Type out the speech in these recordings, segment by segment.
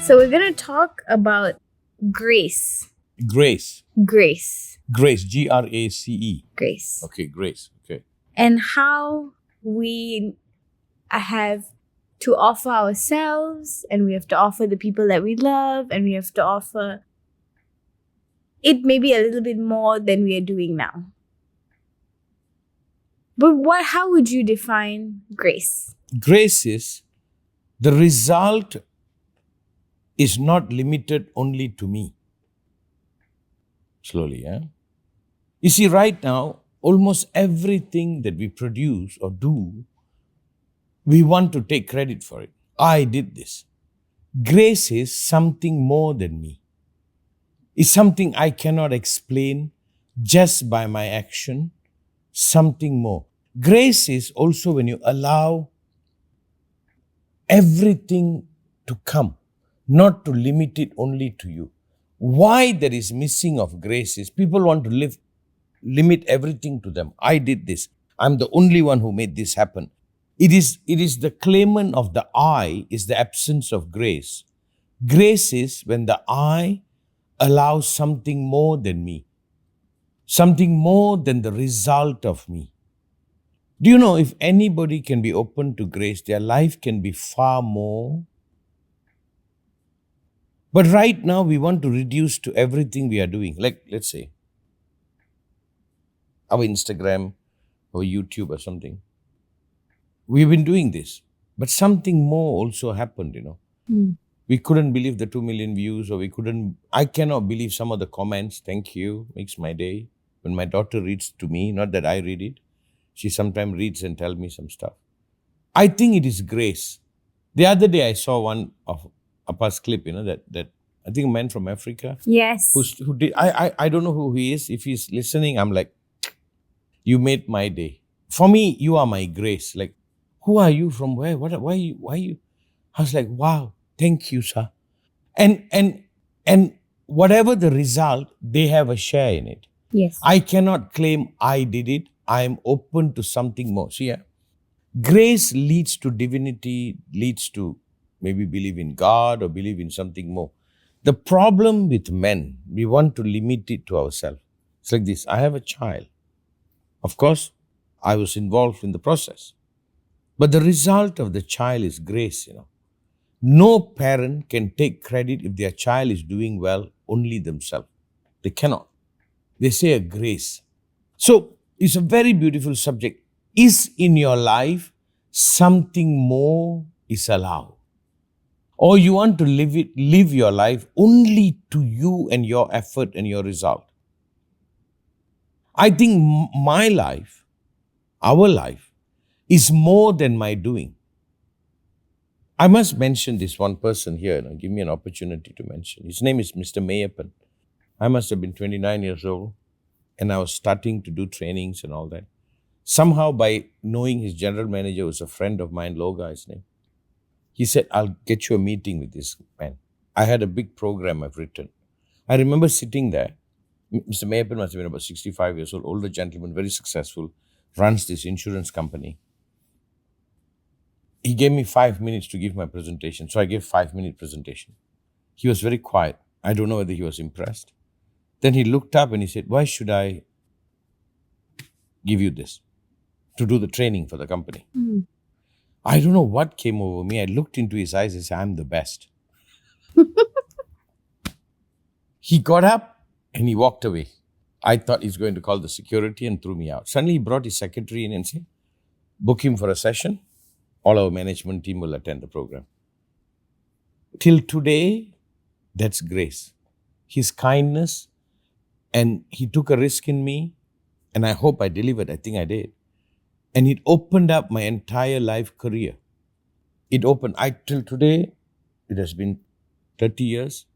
So we're going to talk about grace. Grace. Grace. Grace. Grace. Grace. Okay, grace. Okay. And how we have to offer ourselves, and we have to offer the people that we love, and we have to offer it maybe a little bit more than we are doing now. But how would you define grace? Grace is the result is not limited only to me. Slowly, yeah? You see, right now, almost everything that we produce or do, we want to take credit for it. I did this. Grace is something more than me. It's something I cannot explain just by my action, something more. Grace is also when you allow everything to come, not to limit it only to you. Why there is missing of grace is people want to limit everything to them. I did this. I'm the only one who made this happen. It is the claimant of the I is the absence of grace. Grace is when the I allows something more than me, something more than the result of me. Do you know if anybody can be open to grace, their life can be far more. But right now we want to reduce to everything we are doing. Like, let's say, our Instagram or YouTube or something. We've been doing this, but something more also happened, We couldn't believe the 2 million views, or I cannot believe some of the comments. Thank you, makes my day. When my daughter reads to me, not that I read it, she sometimes reads and tells me some stuff. I think it is grace. The other day I saw one of Appa's clip, that I think a man from Africa. Yes. Who did, I don't know who he is. If he's listening, I'm like, you made my day. For me, you are my grace. Like, who are you, from where? Why you? I was like, wow, thank you, sir. And whatever the result, they have a share in it. Yes. I cannot claim I did it. I am open to something more. See, grace leads to divinity, leads to maybe believe in God or believe in something more. The problem with men, we want to limit it to ourselves. It's like this. I have a child. Of course, I was involved in the process. But the result of the child is grace, No parent can take credit if their child is doing well, only themselves. They cannot. They say a grace. So it's a very beautiful subject. Is in your life something more is allowed? Or you want to live your life only to you and your effort and your result? I think my life, our life, is more than my doing. I must mention this one person here. Give me an opportunity to mention. His name is Mr. Mayappan. I must have been 29 years old, and I was starting to do trainings and all that. Somehow, by knowing his general manager was a friend of mine, Loga, his name, he said, I'll get you a meeting with this man. I had a big program I've written. I remember sitting there. Mr. Mayappan must have been about 65 years old, older gentleman, very successful, runs this insurance company. He gave me 5 minutes to give my presentation. So I gave 5-minute presentation. He was very quiet. I don't know whether he was impressed. Then he looked up and he said, why should I give you this? To do the training for the company. I don't know what came over me. I looked into his eyes and said, I'm the best. He got up and he walked away. I thought he's going to call the security and threw me out. Suddenly he brought his secretary in and said, book him for a session. All our management team will attend the program. Till today, that's grace. His kindness, and he took a risk in me, and I hope I delivered. I think I did. And it opened up my entire life career. Till today, it has been 30 years.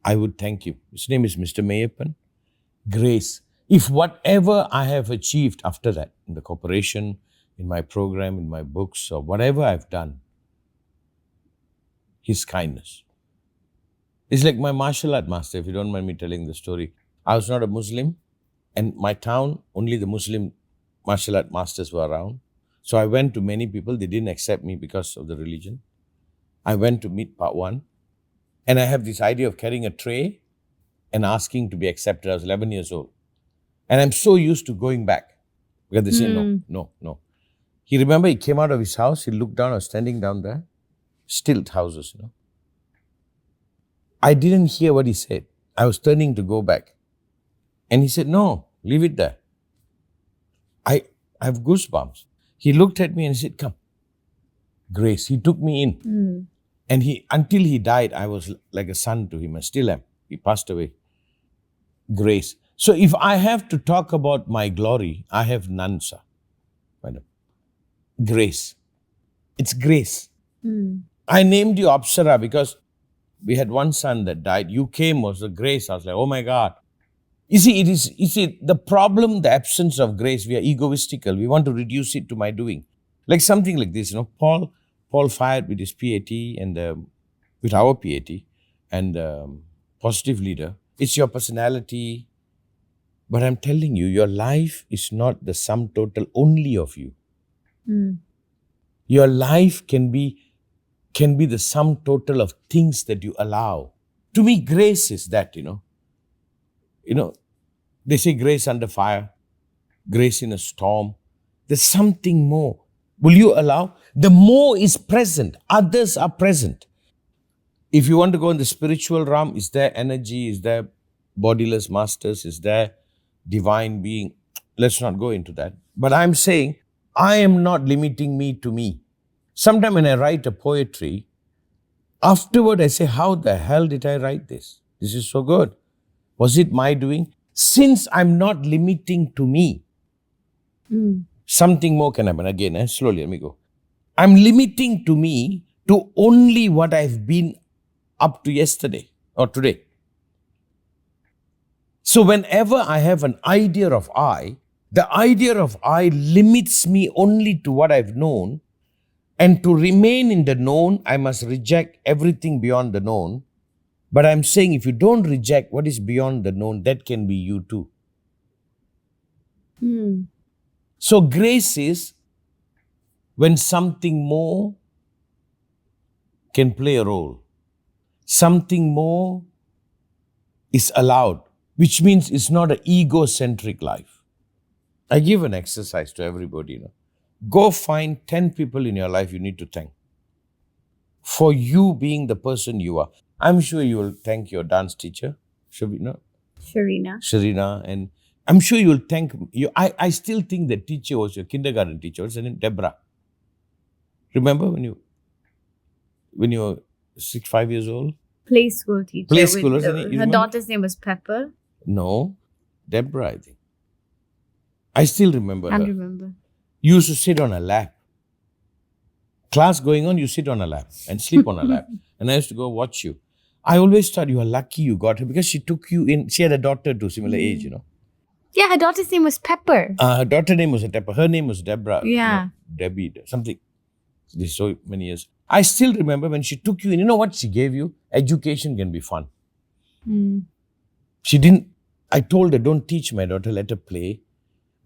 I would thank you. His name is Mr. Mayappan. Grace. If whatever I have achieved after that, in the corporation, in my program, in my books, or whatever I've done, his kindness. It's like my martial art master, if you don't mind me telling the story. I was not a Muslim, and my town, only the Muslim martial art masters were around. So I went to many people, they didn't accept me because of the religion. I went to meet part one, and I have this idea of carrying a tray and asking to be accepted. I was 11 years old. And I'm so used to going back because they say, no, no, no. He came out of his house, he looked down, I was standing down there, stilt houses, I didn't hear what he said. I was turning to go back. And he said, no, leave it there. I have goosebumps. He looked at me and he said, come. Grace. He took me in. And until he died, I was like a son to him. I still am. He passed away. Grace. So if I have to talk about my glory, I have none, sir. Madam. Grace. It's grace. I named you Apsara because we had one son that died. You came, was the grace. I was like, oh my God. You see, the problem, the absence of grace, we are egoistical. We want to reduce it to my doing. Like something like this, Paul fired with his PAT and with our PAT and positive leader. It's your personality. But I'm telling you, your life is not the sum total only of you. Your life can be the sum total of things that you allow. To me, grace is that, they say grace under fire, grace in a storm. There's something more. Will you allow? The more is present. Others are present. If you want to go in the spiritual realm, is there energy? Is there bodiless masters? Is there divine being? Let's not go into that. But I'm saying, I am not limiting me to me. Sometimes when I write a poetry, afterward I say, how the hell did I write this? This is so good. Was it my doing? Since I'm not limiting to me, something more can happen. Again, slowly, let me go. I'm limiting to me to only what I've been up to yesterday or today. So whenever I have an idea of the idea of I limits me only to what I've known. And to remain in the known, I must reject everything beyond the known. But I'm saying if you don't reject what is beyond the known, that can be you too. So grace is when something more can play a role. Something more is allowed, which means it's not an egocentric life. I give an exercise to everybody, Go find 10 people in your life you need to thank for you being the person you are. I'm sure you will thank your dance teacher, Sharina, and I'm sure you will thank you. I still think the teacher was your kindergarten teacher. What's her name? Deborah. Remember when you were 5 years old? Play school teacher. Play school, wasn't it? Her daughter's name was Pepper. No, Deborah, I think. I still remember her. I remember. You used to sit on her lap. Class going on, you sit on her lap and sleep on her lap. And I used to go watch you. I always thought you were lucky you got her because she took you in. She had a daughter to similar age, Yeah, her daughter's name was Pepper. Her daughter's name was Pepper. Her name was Deborah. Yeah. Debbie, something. This so many years. I still remember when she took you in. You know what she gave you? Education can be fun. She didn't. I told her, don't teach my daughter, let her play.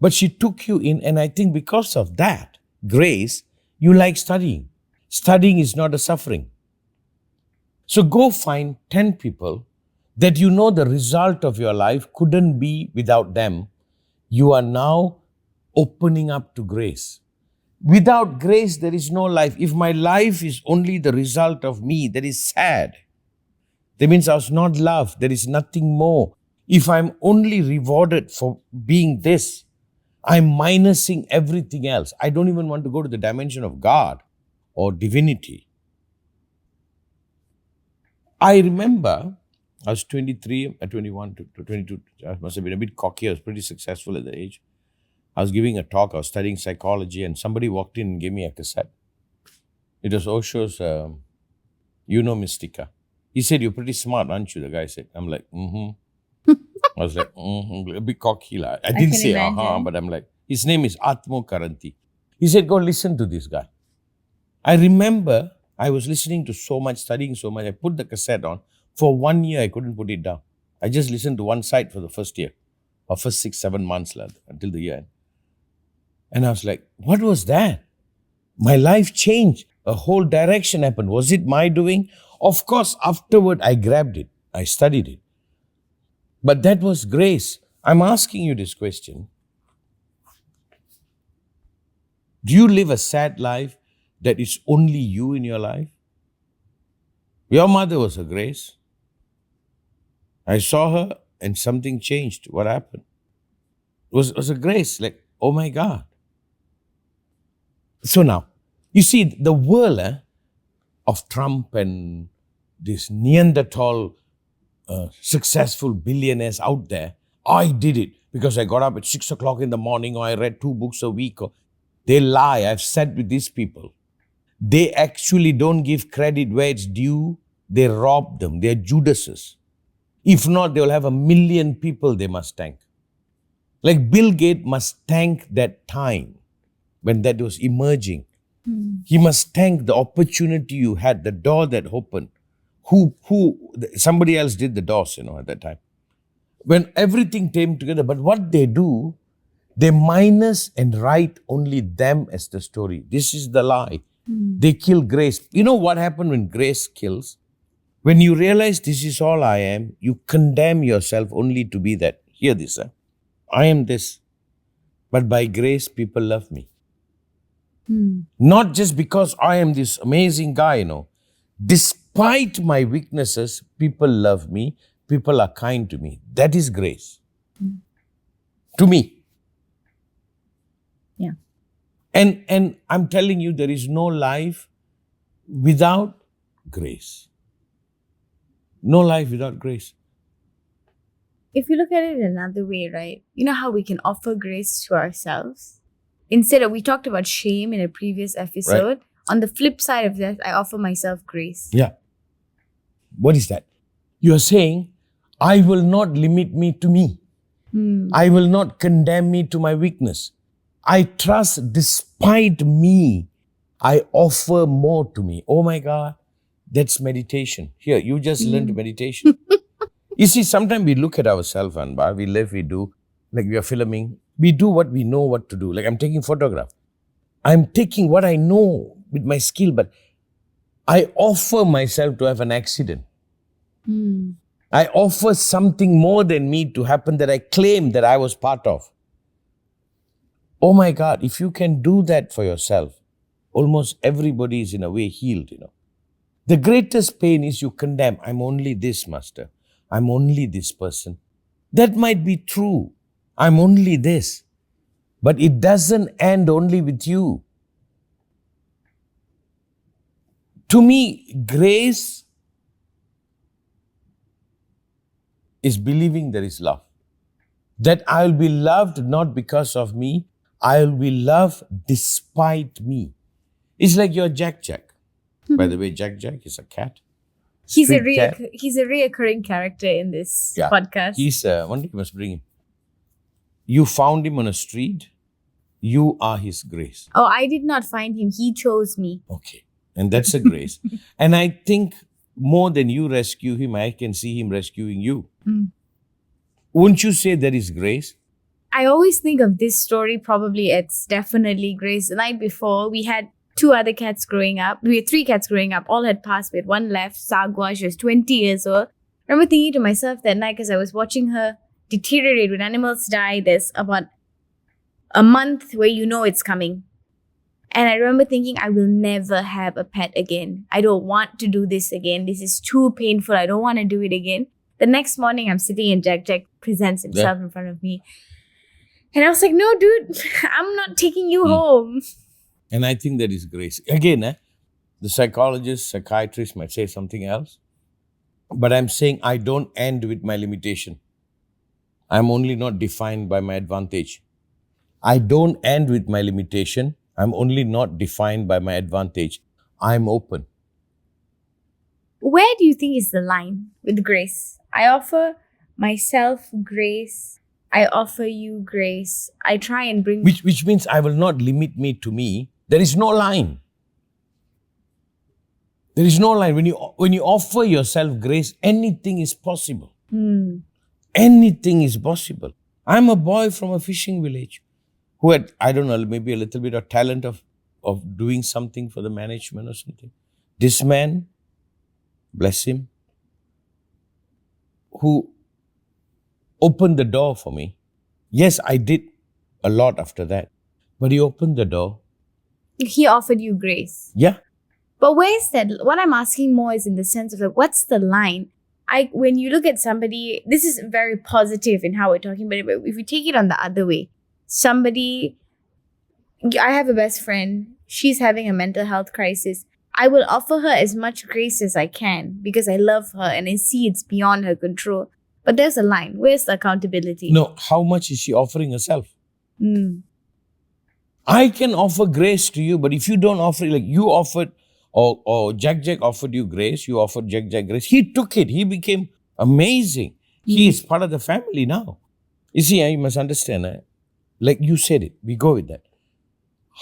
But she took you in, and I think because of that, grace, you like studying. Studying is not a suffering. So go find 10 people that you know the result of your life couldn't be without them. You are now opening up to grace. Without grace, there is no life. If my life is only the result of me, that is sad. That means I was not loved. There is nothing more. If I'm only rewarded for being this, I'm minusing everything else. I don't even want to go to the dimension of God or divinity. I remember I was 23, 21 to 22. I must have been a bit cocky. I was pretty successful at that age. I was giving a talk. I was studying psychology and somebody walked in and gave me a cassette. It was Osho's, Mystica. He said, you're pretty smart, aren't you? The guy said. I'm like, I was like, a bit cocky. I didn't say, but I'm like, his name is Atmo Karanti. He said, go listen to this guy. I remember I was listening to so much, studying so much. I put the cassette on. For 1 year, I couldn't put it down. I just listened to one side for the first year, or first 6-7 months until the year end. And I was like, what was that? My life changed. A whole direction happened. Was it my doing? Of course, afterward I grabbed it. I studied it. But that was grace. I'm asking you this question. Do you live a sad life that is only you in your life? Your mother was a grace. I saw her and something changed. What happened? It was a grace. Like, oh my God. So now, you see, the world of Trump and this Neanderthal successful billionaires out there, I did it because I got up at 6 o'clock in the morning, or I read 2 books a week. Or they lie. I've sat with these people. They actually don't give credit where it's due. They rob them. They're Judases. If not, they will have 1 million people they must thank. Like Bill Gates must thank that time when that was emerging. He must thank the opportunity you had, the door that opened. Somebody else did the doors, at that time. When everything came together, but what they do, they minus and write only them as the story. This is the lie. They kill grace. You know what happened when grace kills? When you realize this is all I am, you condemn yourself only to be that. Hear this, I am this. But by grace, people love me. Not just because I am this amazing guy, Despite my weaknesses, people love me. People are kind to me. That is grace. To me. Yeah. And I'm telling you, there is no life without grace. No life without grace. If you look at it another way, right? You know how we can offer grace to ourselves? Instead of, we talked about shame in a previous episode. Right. On the flip side of that, I offer myself grace. Yeah. What is that? You are saying, I will not limit me to me. I will not condemn me to my weakness. I trust despite me, I offer more to me. Oh my God, that's meditation. Here, you just learned meditation. You see, sometimes we look at ourselves, Anbar, we live, we do, like we are filming. We do what we know what to do. Like I'm taking photograph. I'm taking what I know with my skill, but I offer myself to have an accident. I offer something more than me to happen that I claim that I was part of. Oh my God, if you can do that for yourself, almost everybody is in a way healed, The greatest pain is you condemn, I'm only this, master. I'm only this person. That might be true. I'm only this. But it doesn't end only with you. To me, grace is believing there is love. That I will be loved not because of me, I will be loved despite me. It's like your Jack Jack. By the way, Jack Jack is a cat. He's a reoccurring character in this podcast. One day you must bring him. You found him on a street. You are his grace. Oh, I did not find him. He chose me. Okay. And that's a grace. And I think more than you rescue him, I can see him rescuing you. Wouldn't you say that is grace? I always think of this story, probably it's definitely grace. The night before, we had 2 other cats growing up. We had 3 cats growing up. All had passed. We had one left, Sagwa. She was 20 years old. I remember thinking to myself that night, because I was watching her deteriorate. When animals die, there's about a month where it's coming. And I remember thinking, I will never have a pet again. I don't want to do this again. This is too painful. I don't want to do it again. The next morning, I'm sitting and Jack presents himself in front of me. And I was like, no, dude, I'm not taking you home. And I think that is grace. Again, the psychologist, psychiatrist might say something else. But I'm saying I don't end with my limitation. I'm only not defined by my advantage. I don't end with my limitation. I'm only not defined by my advantage. I'm open. Where do you think is the line with grace? I offer myself grace. I offer you grace. I try and bring... Which means I will not limit me to me. There is no line. There is no line. When you offer yourself grace, anything is possible. Anything is possible. I'm a boy from a fishing village who had, I don't know, maybe a little bit of talent of of doing something for the management or something. This man, bless him, who opened the door for me. Yes, I did a lot after that, but he opened the door. He offered you grace. Yeah. But where's that? What I'm asking more is in the sense of like, what's the line? When you look at somebody, this is very positive in how we're talking, but if we take it on the other way, I have a best friend, she's having a mental health crisis. I will offer her as much grace as I can because I love her and I see it's beyond her control. But there's a line. Where's the accountability? No, how much is she offering herself? I can offer grace to you, but if you don't offer, like you offered, or Jack offered you grace, you offered Jack grace. He took it. He became amazing. He is part of the family now. You see, you must understand, like you said it, we go with that.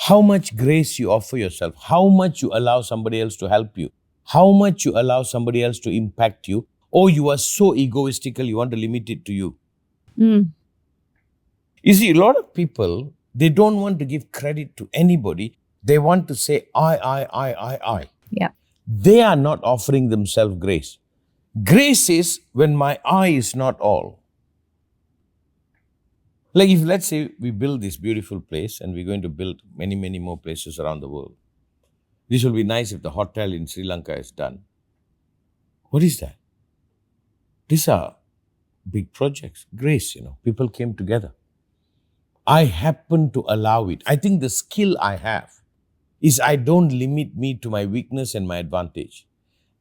How much grace you offer yourself, how much you allow somebody else to help you, how much you allow somebody else to impact you, or you are so egoistical, you want to limit it to you. You see, a lot of people, they don't want to give credit to anybody. They want to say, I. Yeah. They are not offering themselves grace. Grace is when my I is not all. Like if, let's say, we build this beautiful place and we're going to build many, many more places around the world. This will be nice if the hotel in Sri Lanka is done. What is that? These are big projects. Grace, people came together. I happen to allow it. I think the skill I have is I don't limit me to my weakness and my advantage.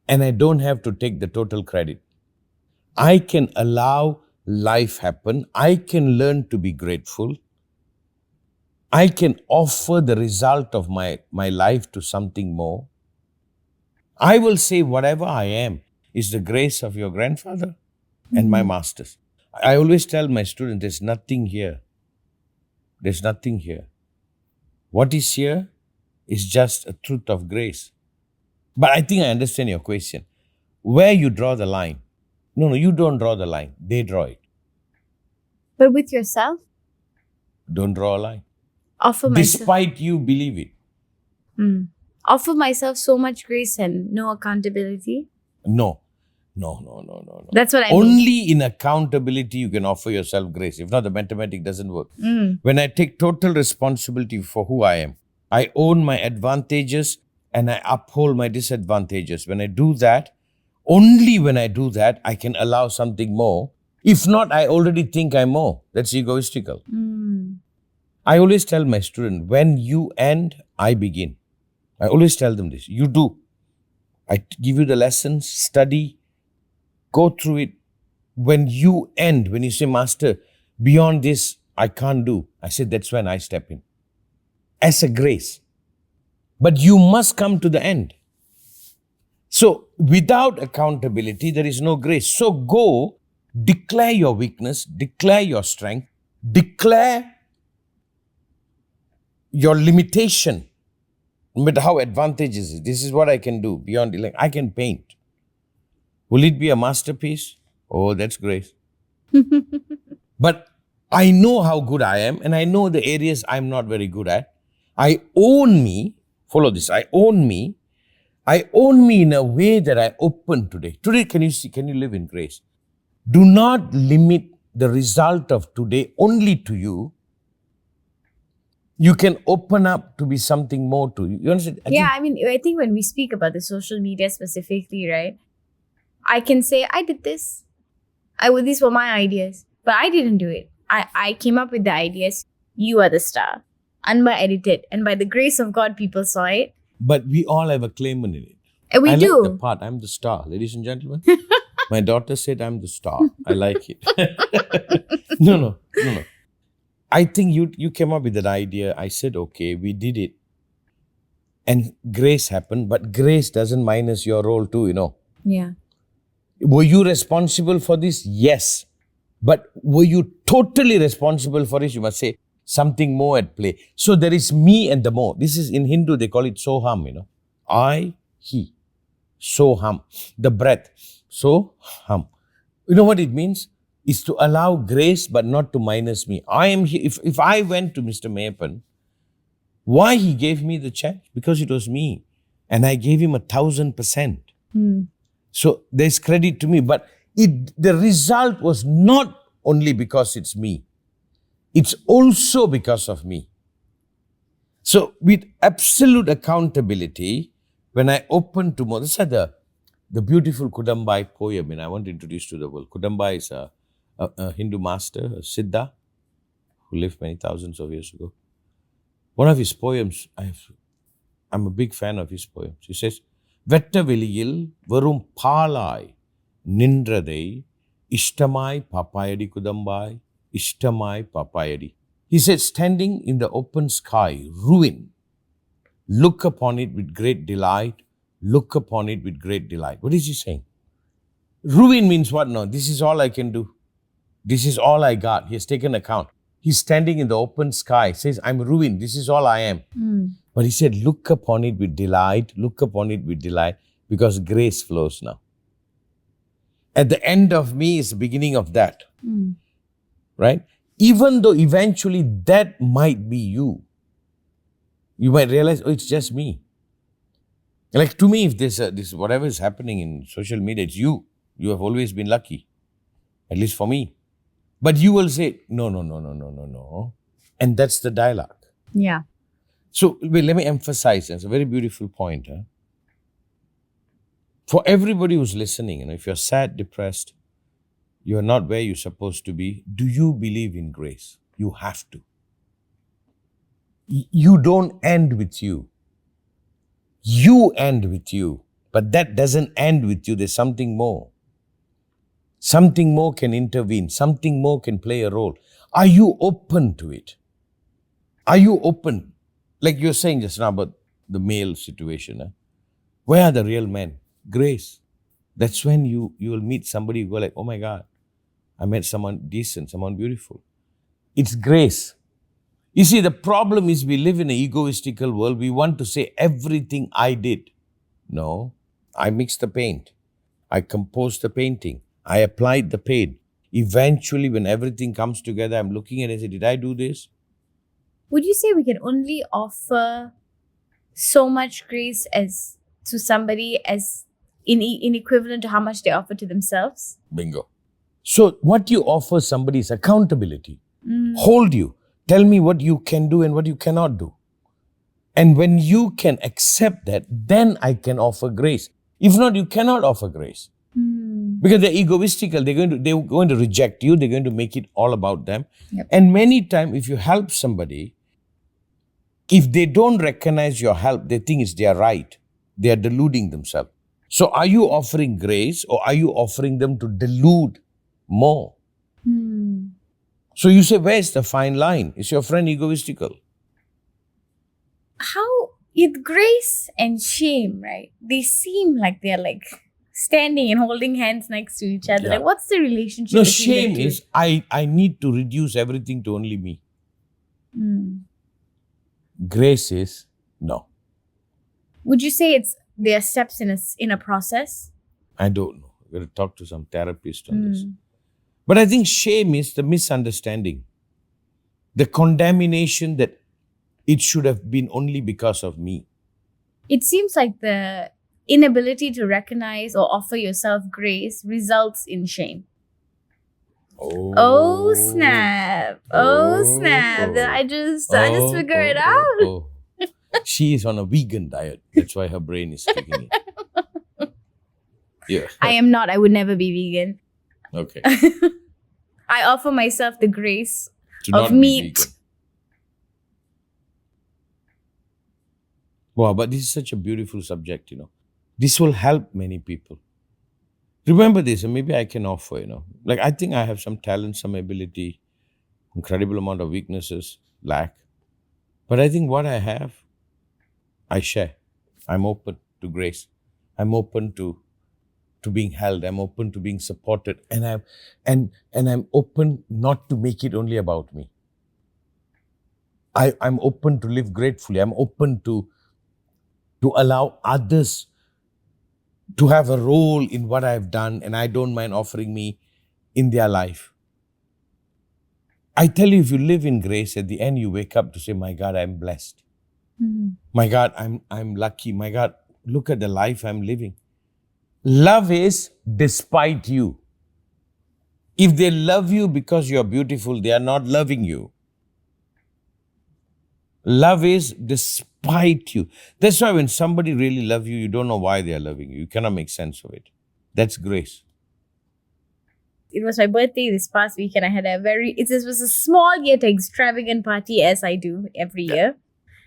And I don't have to take the total credit. I can allow life happen. I can learn to be grateful. I can offer the result of my life to something more. I will say whatever I am is the grace of your grandfather and my masters. I always tell my students, there's nothing here. There's nothing here. What is here is just a truth of grace. But I think I understand your question. Where you draw the line? No, you don't draw the line. They draw it. But with yourself? Don't draw a line. Offer myself. Despite you believe it. Offer myself so much grace and no accountability? No. That's what I mean. Only in accountability you can offer yourself grace. If not, the mathematics doesn't work. When I take total responsibility for who I am, I own my advantages and I uphold my disadvantages. When I do that, only when I do that, I can allow something more. If not, I already think I'm more. That's egoistical. I always tell my student, when you end, I begin. I always tell them this. You do. I give you the lessons, study, go through it. When you end, when you say, Master, beyond this, I can't do. I said, that's when I step in. As a grace. But you must come to the end. So, without accountability, there is no grace. So, go, declare your weakness, declare your strength, declare your limitation. No matter how advantageous it is, this is what I can do beyond, like I can paint. Will it be a masterpiece? Oh, that's grace. But I know how good I am and I know the areas I'm not very good at. I own me. Follow this. I own me. I own me in a way that I open today. Today, can you live in grace? Do not limit the result of today only to you. You can open up to be something more to you. You understand? I think when we speak about the social media specifically, right? I can say, I did this. These were my ideas, but I didn't do it. I came up with the ideas. You are the star. Anba edited. And by the grace of God, people saw it. But we all have a claim in it. And we do. Like the part, I'm the star. Ladies and gentlemen, my daughter said I'm the star. I like it. No. I think you came up with that idea. I said, okay, we did it. And grace happened, but grace doesn't minus your role too, Yeah. Were you responsible for this? Yes. But were you totally responsible for it? You must say something more at play. So there is me and the more. This is in Hindu, they call it soham, I, he. Soham. The breath. Soham. You know what it means? Is to allow grace but not to minus me. I am here. If I went to Mr. Mayappan, Why he gave me the chance? Because it was me. And I gave him 1,000%. So there's credit to me. But the result was not only because it's me. It's also because of me. So with absolute accountability, when I open to more, these are the beautiful Kudambai poem, and I want to introduce to the world. Kudambai is a Hindu master, a Siddha, who lived many thousands of years ago. One of his poems, I'm a big fan of his poems. He says, Vetta veliyil varum palai nindradai ishtamai papayadi Kudambai, ishtamai papayadi. He said, standing in the open sky, ruin, look upon it with great delight, look upon it with great delight. What is he saying? Ruin means what? No, this is all I can do. This is all I got. He has taken account. He's standing in the open sky, says, I'm ruined. This is all I am. But he said, look upon it with delight, look upon it with delight, because grace flows now. At the end of me is the beginning of that. Right? Even though eventually that might be you. You might realize, oh, it's just me. Like to me, if this whatever is happening in social media, it's you. You have always been lucky. At least for me. But you will say, no. And that's the dialogue. Yeah. So let me emphasize, it's a very beautiful point. For everybody who's listening, if you're sad, depressed, you're not where you're supposed to be, do you believe in grace? You have to. You don't end with you. You end with you. But that doesn't end with you. There's something more. Something more can intervene. Something more can play a role. Are you open to it? Are you open? Like you're saying just now about the male situation. Where are the real men? Grace. That's when you will meet somebody who go like, oh my God, I met someone decent, someone beautiful. It's grace. You see, the problem is we live in an egoistical world. We want to say everything I did. No, I mixed the paint. I composed the painting. I applied the paint. Eventually, when everything comes together, I'm looking at it and say, did I do this? Would you say we can only offer so much grace as to somebody as in equivalent to how much they offer to themselves? Bingo. So what you offer somebody is accountability. Hold you. Tell me what you can do and what you cannot do. And when you can accept that, then I can offer grace. If not, you cannot offer grace. Because they're egoistical. They're going to reject you. They're going to make it all about them. Yep. And many times, if you help somebody, if they don't recognize your help, they think it's their right. They are deluding themselves. So are you offering grace or are you offering them to delude more? So you say, where's the fine line? Is your friend egoistical? How, with grace and shame, right? They seem like they're like standing and holding hands next to each other. Yeah. Like, what's the relationship? No, between shame the two? is I need to reduce everything to only me. Grace is no. Would you say there are steps in a process? I don't know. We're going to talk to some therapist on this. But I think shame is the misunderstanding. The condemnation that it should have been only because of me. It seems like the inability to recognize or offer yourself grace results in shame. Oh snap! Oh snap! Then I just figure it out. She is on a vegan diet. That's why her brain is kicking it. Yeah. I am not. I would never be vegan. Okay. I offer myself the grace To of not be meat. vegan. Wow, but this is such a beautiful subject, This will help many people. Remember this, and maybe I can offer, Like I think I have some talent, some ability, incredible amount of weaknesses, lack. But I think what I have, I share. I'm open to grace. I'm open to being held. I'm open to being supported. And I'm open not to make it only about me. I'm open to live gratefully. I'm open to allow others to have a role in what I've done, and I don't mind offering me in their life. I tell you, if you live in grace, at the end you wake up to say, my God, I'm blessed. My God, I'm lucky. My God, look at the life I'm living. Love is despite you. If they love you because you're beautiful, they are not loving you. Love is despite you. That's why when somebody really loves you, you don't know why they are loving you. You cannot make sense of it. That's grace. It was my birthday this past week, and I had it was a small yet extravagant party, as I do every year.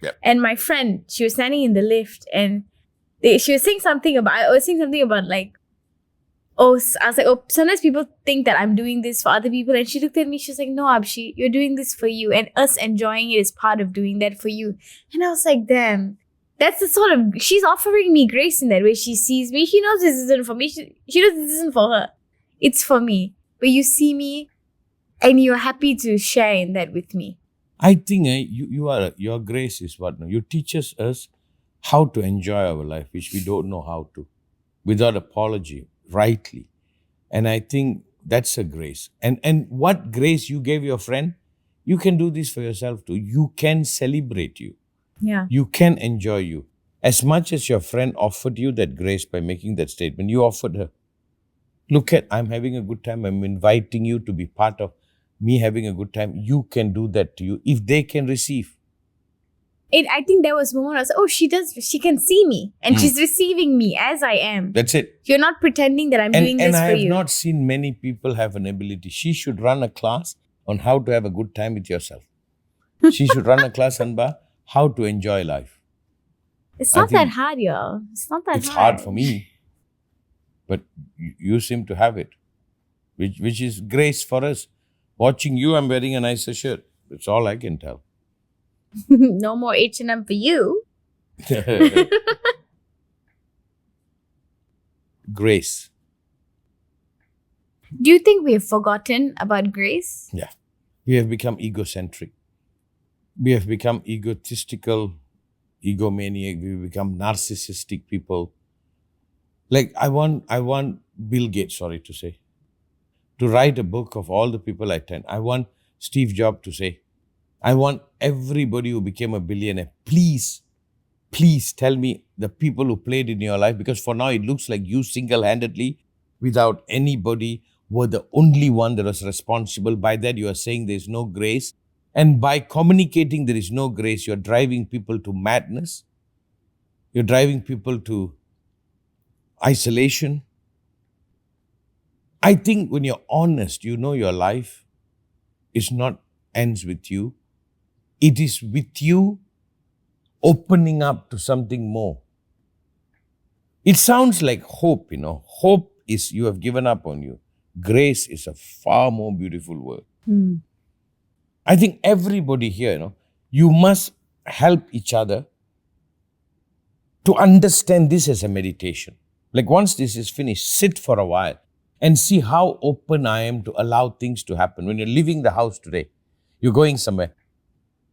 Yep. And my friend, she was standing in the lift, and she was saying something about, I was saying something about like, I was like, oh, sometimes people think that I'm doing this for other people. And she looked at me, she was like, no, Abshi, you're doing this for you. And us enjoying it is part of doing that for you. And I was like, damn, that's the sort of, she's offering me grace in that way. She sees me. She knows this isn't for me. She knows this isn't for her. It's for me. But you see me and you're happy to share in that with me. I think your grace is what? You teaches us how to enjoy our life, which we don't know how to, without apology, rightly. And I think that's a grace. And what grace you gave your friend, you can do this for yourself too. You can celebrate you. Yeah. You can enjoy you. As much as your friend offered you that grace by making that statement, you offered her. Look at, I'm having a good time. I'm inviting you to be part of me having a good time. You can do that to you if they can receive. I think there was a moment I was like, oh, she can see me and she's receiving me as I am. That's it. You're not pretending that I'm doing this for you. And I have not seen many people have an ability. She should run a class on how to have a good time with yourself. She should run a class on how to enjoy life. It's not that hard, y'all. It's not that hard. It's hard for me. But you seem to have it, which is grace for us. Watching you, I'm wearing a nicer shirt. That's all I can tell. No more H&M for you. Grace. Do you think we have forgotten about grace? Yeah. We have become egocentric. We have become egotistical, egomaniac. We become narcissistic people. Like I want Bill Gates, sorry to say, to write a book of all the people I attend. I want Steve Jobs to say, I want everybody who became a billionaire, please tell me the people who played in your life, because for now it looks like you single-handedly, without anybody, were the only one that was responsible. By that you are saying there is no grace. And by communicating there is no grace, you're driving people to madness. You're driving people to isolation. I think when you're honest, you know your life is not ends with you. It is with you opening up to something more. It sounds like hope, Hope is you have given up on you. Grace is a far more beautiful word. I think everybody here, you must help each other to understand this as a meditation. Like once this is finished, sit for a while and see how open I am to allow things to happen. When you're leaving the house today, you're going somewhere.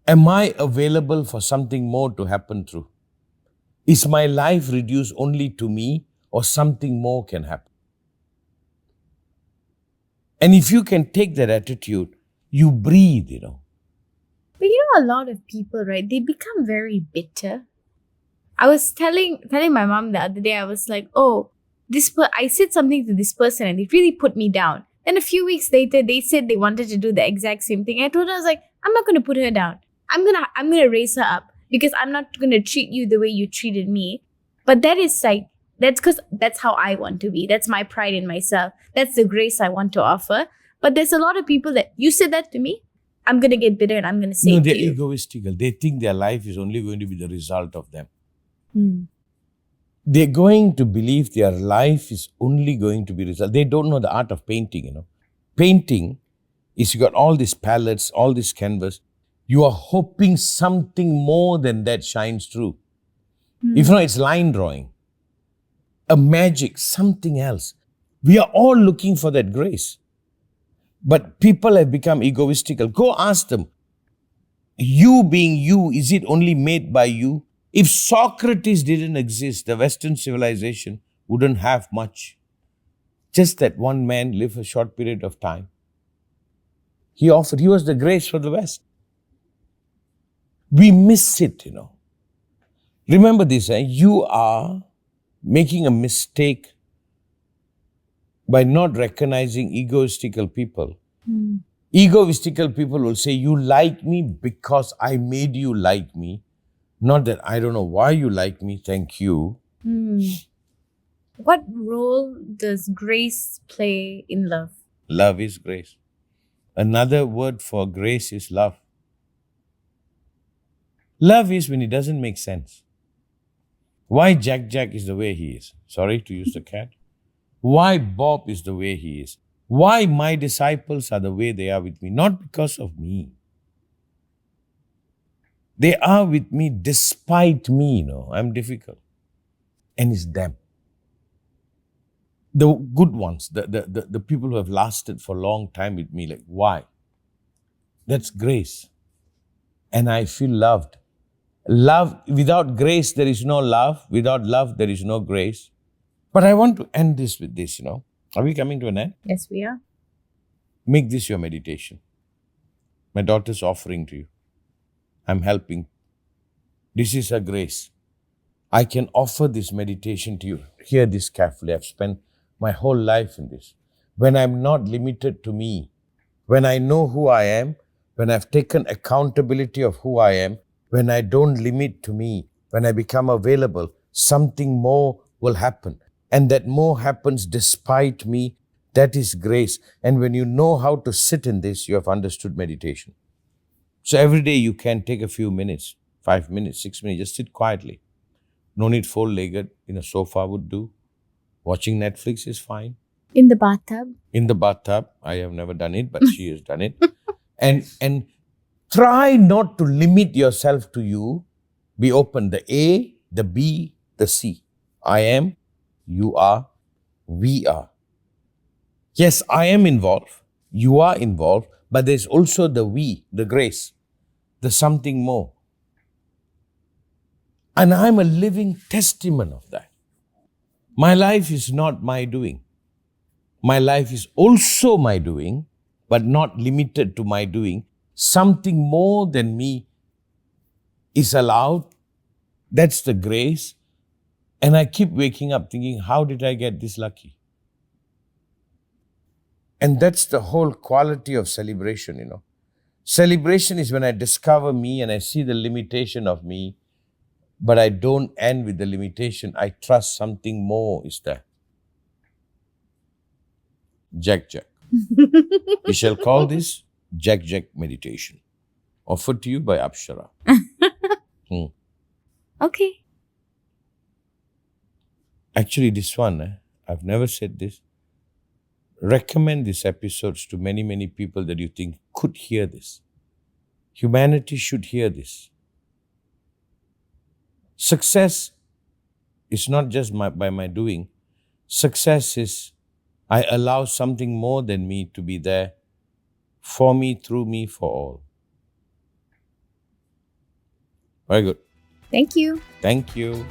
Am I available for something more to happen through? Is my life reduced only to me, or something more can happen? And if you can take that attitude, you breathe, But a lot of people, right, they become very bitter. I was telling my mom the other day, I was like, oh, I said something to this person and it really put me down. Then a few weeks later, they said they wanted to do the exact same thing. I told her, I was like, I'm not going to put her down. I'm going to raise her up, because I'm not going to treat you the way you treated me. But that is like, that's because that's how I want to be. That's my pride in myself. That's the grace I want to offer. But there's a lot of people that, you said that to me, I'm going to get bitter and I'm going to say it to you. They're egoistical. They think their life is only going to be the result of them. They're going to believe their life is only going to be result. They don't know the art of painting, Painting is you got all these palettes, all this canvas. You are hoping something more than that shines through. If not, it's line drawing. A magic, something else. We are all looking for that grace. But people have become egoistical. Go ask them, you being you, is it only made by you? If Socrates didn't exist, the Western civilization wouldn't have much. Just that one man lived a short period of time. He was the grace for the West. We miss it, Remember this, you are making a mistake by not recognizing egoistical people. Egoistical people will say, you like me because I made you like me. Not that I don't know why you like me, thank you. What role does grace play in love? Love is grace. Another word for grace is love. Love is when it doesn't make sense. Why Jack is the way he is? Sorry to use the cat. Why Bob is the way he is? Why my disciples are the way they are with me? Not because of me. They are with me despite me, I'm difficult. And it's them. The good ones, the people who have lasted for a long time with me, like, why? That's grace. And I feel loved. Love, without grace, there is no love. Without love, there is no grace. But I want to end this with this, Are we coming to an end? Yes, we are. Make this your meditation. My daughter's offering to you. I'm helping. This is her grace. I can offer this meditation to you. Hear this carefully. I've spent my whole life in this. When I'm not limited to me, when I know who I am, when I've taken accountability of who I am, when I don't limit to me, when I become available, something more will happen. And that more happens despite me. That is grace. And when you know how to sit in this, you have understood meditation. So every day you can take a few minutes, 5 minutes, 6 minutes, just sit quietly. No need four-legged, in a sofa would do. Watching Netflix is fine. In the bathtub? In the bathtub, I have never done it, but she has done it. And try not to limit yourself to you. Be open. The A, the B, the C. I am, you are, we are. Yes, I am involved. You are involved. But there's also the we, the grace, the something more. And I'm a living testament of that. My life is not my doing. My life is also my doing, but not limited to my doing. Something more than me is allowed. That's the grace. And I keep waking up thinking, how did I get this lucky? And that's the whole quality of celebration, Celebration is when I discover me and I see the limitation of me, but I don't end with the limitation. I trust something more is there. Jack. We shall call this Jack meditation. Offered to you by Apshara. Okay. Actually, this one, I've never said this. Recommend these episodes to many, many people that you think could hear this. Humanity should hear this. Success is not just by my doing. Success is I allow something more than me to be there for me, through me, for all. Very good. Thank you. Thank you.